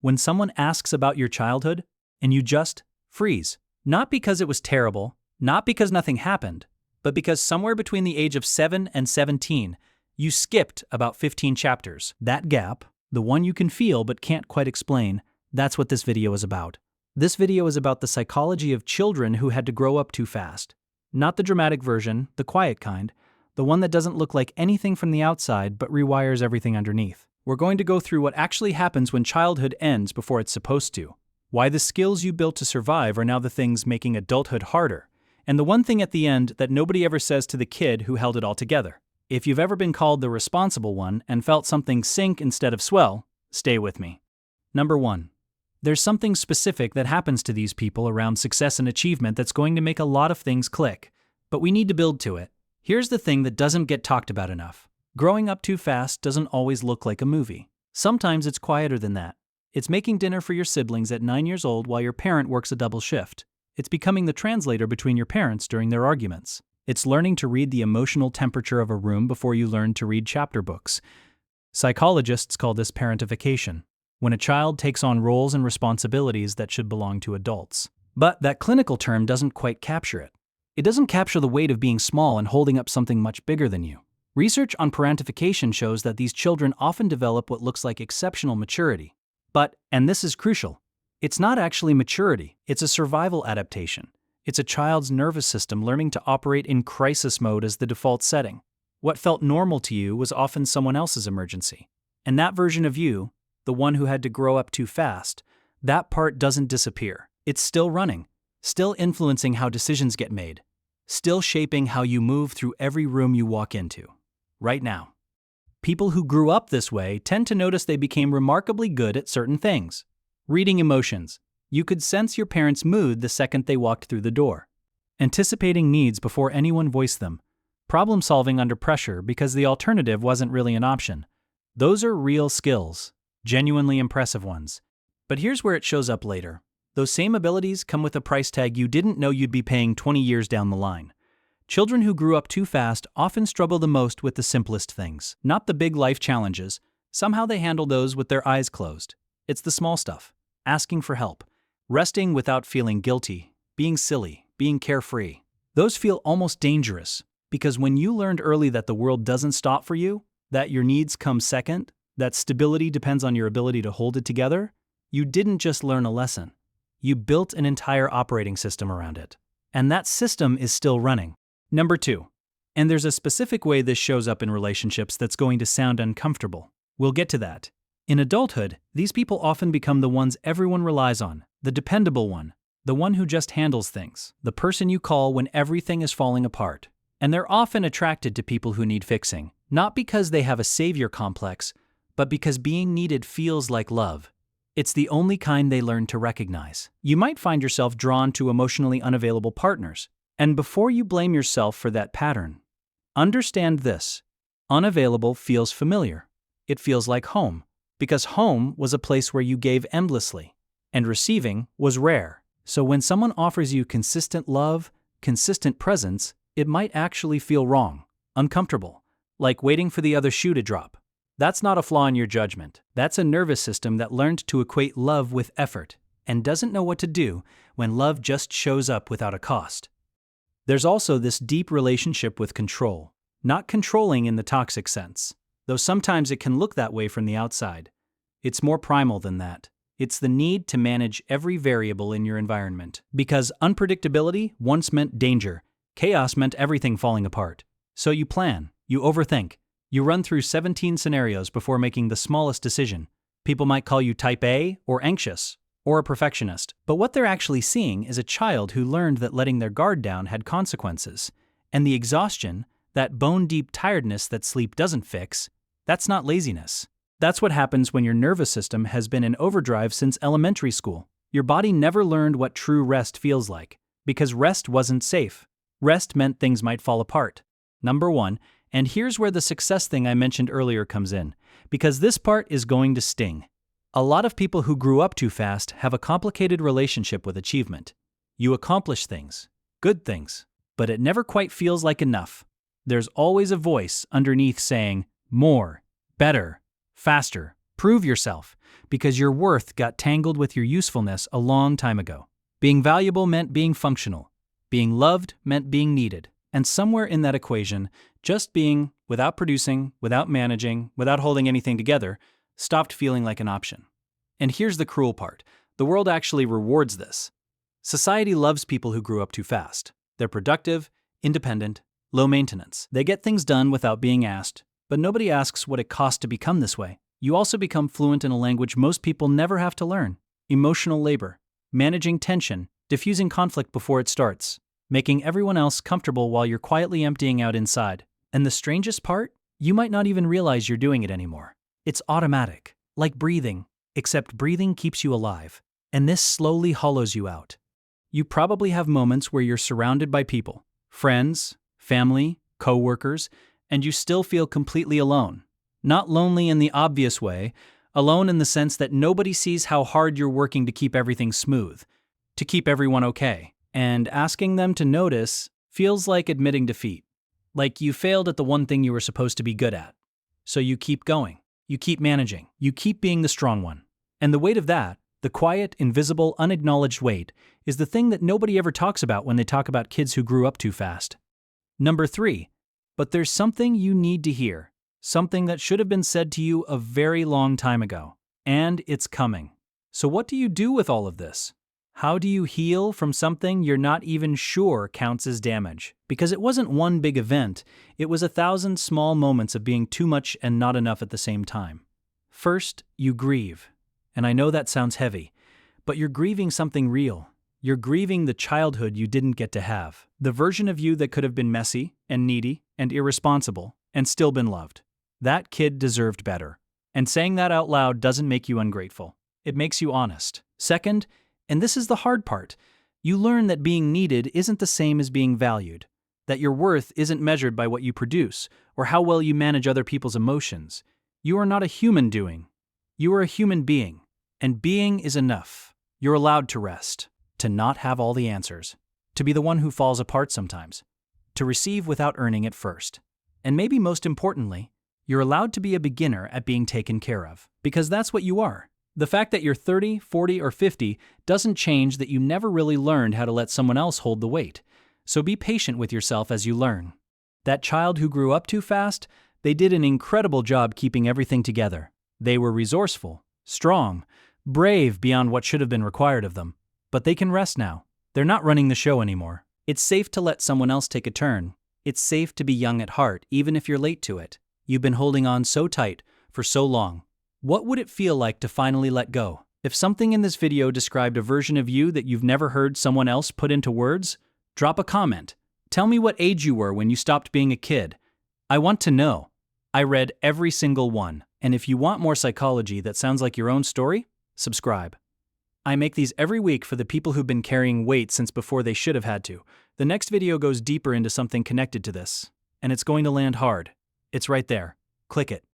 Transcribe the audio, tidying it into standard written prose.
When someone asks about your childhood, and you just freeze. Not because it was terrible, not because nothing happened, but because somewhere between the age of 7 and 17, you skipped about 15 chapters. That gap, the one you can feel but can't quite explain, that's what this video is about. This video is about the psychology of children who had to grow up too fast. Not the dramatic version, the quiet kind, the one that doesn't look like anything from the outside but rewires everything underneath. We're going to go through what actually happens when childhood ends before it's supposed to, why the skills you built to survive are now the things making adulthood harder, and the one thing at the end that nobody ever says to the kid who held it all together. If you've ever been called the responsible one and felt something sink instead of swell, stay with me. Number 1. There's something specific that happens to these people around success and achievement that's going to make a lot of things click, but we need to build to it. Here's the thing that doesn't get talked about enough. Growing up too fast doesn't always look like a movie. Sometimes it's quieter than that. It's making dinner for your siblings at 9 years old while your parent works a double shift. It's becoming the translator between your parents during their arguments. It's learning to read the emotional temperature of a room before you learn to read chapter books. Psychologists call this parentification, when a child takes on roles and responsibilities that should belong to adults. But that clinical term doesn't quite capture it. It doesn't capture the weight of being small and holding up something much bigger than you. Research on parentification shows that these children often develop what looks like exceptional maturity. But, and this is crucial, it's not actually maturity, it's a survival adaptation. It's a child's nervous system learning to operate in crisis mode as the default setting. What felt normal to you was often someone else's emergency. And that version of you, the one who had to grow up too fast, that part doesn't disappear. It's still running, still influencing how decisions get made, still shaping how you move through every room you walk into. Right now. People who grew up this way tend to notice they became remarkably good at certain things. Reading emotions. You could sense your parents' mood the second they walked through the door. Anticipating needs before anyone voiced them. Problem solving under pressure because the alternative wasn't really an option. Those are real skills, genuinely impressive ones. But here's where it shows up later. Those same abilities come with a price tag you didn't know you'd be paying 20 years down the line. Children who grew up too fast often struggle the most with the simplest things, not the big life challenges. Somehow they handle those with their eyes closed. It's the small stuff. Asking for help. Resting without feeling guilty. Being silly. Being carefree. Those feel almost dangerous, because when you learned early that the world doesn't stop for you, that your needs come second, that stability depends on your ability to hold it together, you didn't just learn a lesson. You built an entire operating system around it. And that system is still running. Number 2. And there's a specific way this shows up in relationships that's going to sound uncomfortable. We'll get to that. In adulthood, these people often become the ones everyone relies on, the dependable one, the one who just handles things, the person you call when everything is falling apart. And they're often attracted to people who need fixing, not because they have a savior complex, but because being needed feels like love. It's the only kind they learn to recognize. You might find yourself drawn to emotionally unavailable partners. And before you blame yourself for that pattern, understand this. Unavailable feels familiar. It feels like home, because home was a place where you gave endlessly, and receiving was rare. So when someone offers you consistent love, consistent presence, it might actually feel wrong, uncomfortable, like waiting for the other shoe to drop. That's not a flaw in your judgment. That's a nervous system that learned to equate love with effort, and doesn't know what to do when love just shows up without a cost. There's also this deep relationship with control, not controlling in the toxic sense, though sometimes it can look that way from the outside. It's more primal than that. It's the need to manage every variable in your environment, because unpredictability once meant danger, chaos meant everything falling apart. So you plan, you overthink, you run through 17 scenarios before making the smallest decision. People might call you type A or anxious, or a perfectionist, but what they're actually seeing is a child who learned that letting their guard down had consequences. And the exhaustion, that bone-deep tiredness that sleep doesn't fix, that's not laziness. That's what happens when your nervous system has been in overdrive since elementary school. Your body never learned what true rest feels like, because rest wasn't safe. Rest meant things might fall apart. Number 1, and here's where the success thing I mentioned earlier comes in, because this part is going to sting. A lot of people who grew up too fast have a complicated relationship with achievement. You accomplish things, good things, but it never quite feels like enough. There's always a voice underneath saying, more, better, faster, prove yourself, because your worth got tangled with your usefulness a long time ago. Being valuable meant being functional. Being loved meant being needed. And somewhere in that equation, just being, without producing, without managing, without holding anything together, stopped feeling like an option. And here's the cruel part. The world actually rewards this. Society loves people who grew up too fast. They're productive, independent, low maintenance. They get things done without being asked, but nobody asks what it costs to become this way. You also become fluent in a language most people never have to learn. Emotional labor, managing tension, diffusing conflict before it starts, making everyone else comfortable while you're quietly emptying out inside. And the strangest part? You might not even realize you're doing it anymore. It's automatic, like breathing, except breathing keeps you alive, and this slowly hollows you out. You probably have moments where you're surrounded by people, friends, family, co-workers, and you still feel completely alone. Not lonely in the obvious way, alone in the sense that nobody sees how hard you're working to keep everything smooth, to keep everyone okay. And asking them to notice feels like admitting defeat, like you failed at the one thing you were supposed to be good at. So you keep going, you keep managing, you keep being the strong one. And the weight of that, the quiet, invisible, unacknowledged weight, is the thing that nobody ever talks about when they talk about kids who grew up too fast. Number 3, but there's something you need to hear, something that should have been said to you a very long time ago, and it's coming. So what do you do with all of this? How do you heal from something you're not even sure counts as damage? Because it wasn't one big event, it was 1,000 small moments of being too much and not enough at the same time. First, you grieve. And I know that sounds heavy, but you're grieving something real. You're grieving the childhood you didn't get to have, the version of you that could have been messy and needy and irresponsible and still been loved. That kid deserved better. And saying that out loud doesn't make you ungrateful. It makes you honest. Second, and this is the hard part, you learn that being needed isn't the same as being valued, that your worth isn't measured by what you produce or how well you manage other people's emotions. You are not a human doing. You are a human being, and being is enough. You're allowed to rest, to not have all the answers, to be the one who falls apart sometimes, to receive without earning it first. And maybe most importantly, you're allowed to be a beginner at being taken care of, because that's what you are. The fact that you're 30, 40, or 50 doesn't change that you never really learned how to let someone else hold the weight. So be patient with yourself as you learn. That child who grew up too fast, they did an incredible job keeping everything together. They were resourceful, strong, brave beyond what should have been required of them. But they can rest now. They're not running the show anymore. It's safe to let someone else take a turn. It's safe to be young at heart, even if you're late to it. You've been holding on so tight for so long. What would it feel like to finally let go? If something in this video described a version of you that you've never heard someone else put into words, drop a comment. Tell me what age you were when you stopped being a kid. I want to know. I read every single one. And if you want more psychology that sounds like your own story, subscribe. I make these every week for the people who've been carrying weight since before they should have had to. The next video goes deeper into something connected to this, and it's going to land hard. It's right there. Click it.